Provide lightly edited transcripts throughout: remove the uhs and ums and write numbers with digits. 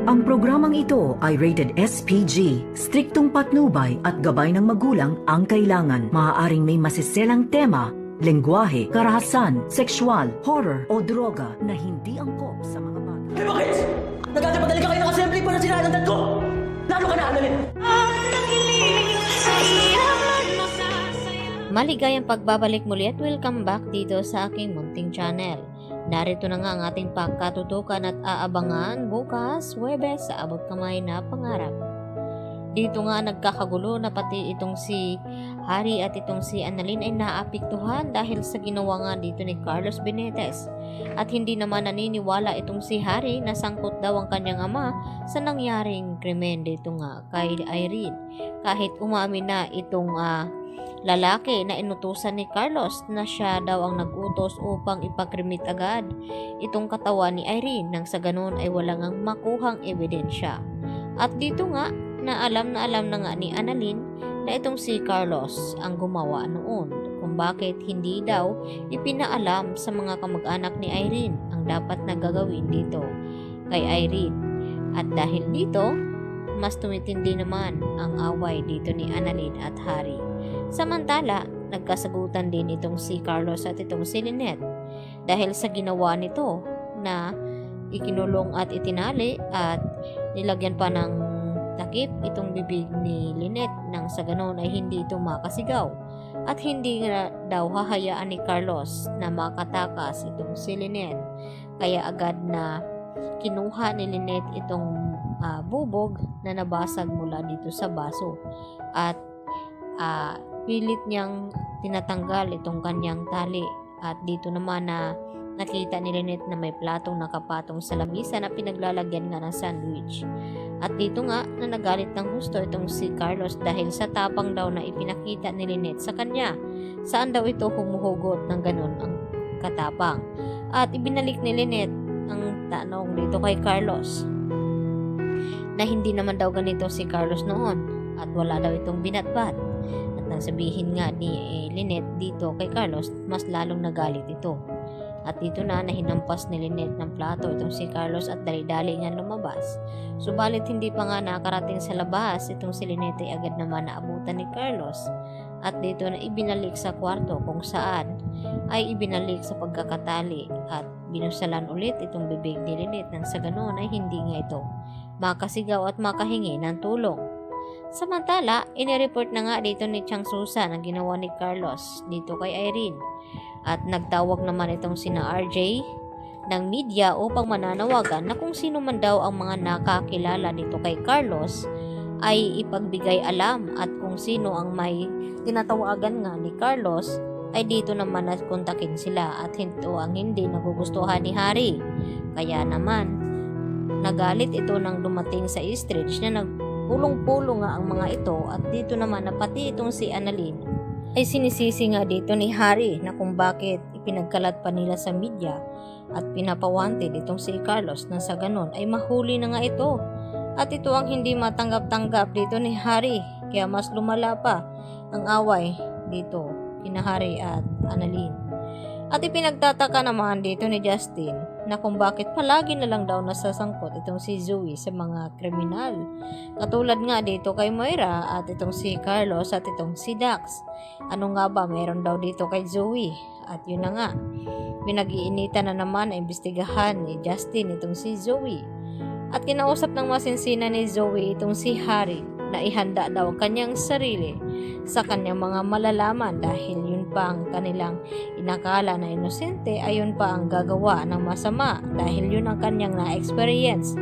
Ang programang ito ay rated SPG, striktong patnubay at gabay ng magulang ang kailangan. Maaaring may masiselang tema, lengguwahe, karahasan, sexual, horror o droga na hindi angkop sa mga bata. Hey, bakit? Nagkakapadali ka kayo ng assembly para sinaan ang dad ko! Lalo ka na, Annalyn! Maligayang pagbabalik muli at welcome back dito sa aking munting channel. Narito na nga ang ating pagkatutukan at aabangan bukas, Huwebes, sa abot kamay na pangarap. Dito nga nagkakagulo na pati itong si Harry at itong si Annalyn ay naapektuhan dahil sa ginawa nga dito ni Carlos Benitez. At hindi naman naniniwala itong si Harry na sangkot daw ang kanyang ama sa nangyaring krimen dito nga kay Irene. Kahit umamin na itong lalaki na inutusan ni Carlos na siya daw ang nag-utos upang ipakrimit agad itong katawan ni Irene nang sa ganun ay walang ang makuhang ebidensya. At dito nga na alam na nga ni Annalyn na itong si Carlos ang gumawa noon kung bakit hindi daw ipinaalam sa mga kamag-anak ni Irene ang dapat na gagawin dito kay Irene. At dahil dito mas tumitindi naman ang away dito ni Annalyn at Harry. Samantala, nagkasagutan din itong si Carlos at itong si Lynette dahil sa ginawa nito na ikinulong at itinali at nilagyan pa ng takip itong bibig ni Lynette nang sa ganon ay hindi ito makasigaw at hindi nga daw hahayaan ni Carlos na makatakas itong si Lynette. Kaya agad na kinuha ni Lynette itong bubog na nabasag mula dito sa baso at pilit niyang tinatanggal itong kanyang tali at dito naman na nakita ni Lynette na may platong nakapatong sa lamisa na pinaglalagyan nga ng sandwich. At dito nga na nagalit ng husto itong si Carlos dahil sa tapang daw na ipinakita ni Lynette sa kanya. Saan daw ito humuhugot ng ganun ang katapang. At ibinalik ni Lynette ang tanong dito kay Carlos na hindi naman daw ganito si Carlos noon at wala daw itong binatbat. At nang sabihin nga ni Lynette dito kay Carlos, mas lalong nagalit ito. At dito na hinampas ni Lynette ng plato itong si Carlos at dali-dali nga lumabas. Subalit hindi pa nga nakarating sa labas, itong si Lynette ay agad naman naabutan ni Carlos. At dito na ibinalik sa kwarto kung saan ay ibinalik sa pagkakatali at binusalan ulit itong bibig ni Lynette nang sa ganoon ay hindi nga ito makasigaw at makahingi ng tulong. Samantala, inireport na nga dito ni Chang Susan ang ginawa ni Carlos dito kay Irene. At nagtawag naman itong sina RJ ng media upang mananawagan na kung sino man daw ang mga nakakilala dito kay Carlos ay ipagbigay alam at kung sino ang may tinatawagan nga ni Carlos ay dito naman na kontakin sila at ito ang hindi nagugustuhan ni Harry. Kaya naman, nagalit ito nang dumating sa Eastridge na nagpulong-pulong nga ang mga ito at dito naman na pati itong si Annalyn ay sinisisi nga dito ni Harry na kung bakit ipinagkalat pa nila sa media at pinapawanted itong si Carlos na sa ganon ay mahuli na nga ito. At ito ang hindi matanggap-tanggap dito ni Harry kaya mas lumala pa ang away dito kina Harry at Annalyn. At ipinagtataka naman dito ni Justin na kung bakit palagi na lang daw nasasangkot itong si Zoe sa mga kriminal. Katulad nga dito kay Moira at itong si Carlos at itong si Dax. Ano nga ba meron daw dito kay Zoe? At yun na nga, pinag-iinitan na naman na imbestigahan ni Justin itong si Zoe. At kinausap ng masinsina ni Zoe itong si Harry na ihanda daw ang kanyang sarili sa kanyang mga malalaman dahil yun pa ang kanilang inakala na inosente ay yun pa ang gagawa ng masama dahil yun ang kanyang na-experience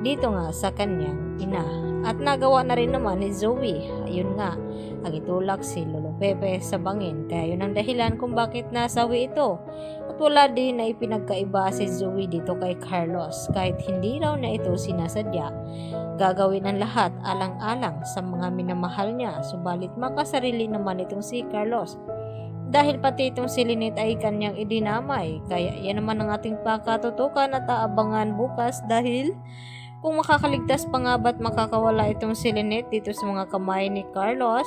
dito nga sa kanyang ina. At nagawa na rin naman ni Zoe, ayun nga, ang itulak si Lolo Pepe sa bangin kaya yun ang dahilan kung bakit nasawi ito. At wala din na ipinagkaiba si Zoe dito kay Carlos kahit hindi raw na ito sinasadya. Gagawin ang lahat alang-alang sa mga minamahal niya, subalit makasarili naman itong si Carlos. Dahil pati itong si Lynette ay kanyang idinamay, kaya yan naman ang ating pakatutukan at aabangan bukas dahil kung makakaligtas pa nga ba't makakawala itong si Lynette dito sa mga kamay ni Carlos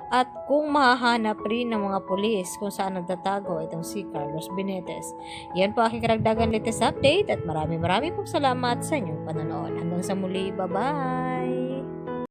at kung mahahanap rin ng mga pulis kung saan nagtatago itong si Carlos Benitez. Yan po aking karagdagan latest update at maraming pong salamat sa inyong panonood. Hanggang sa muli, bye-bye!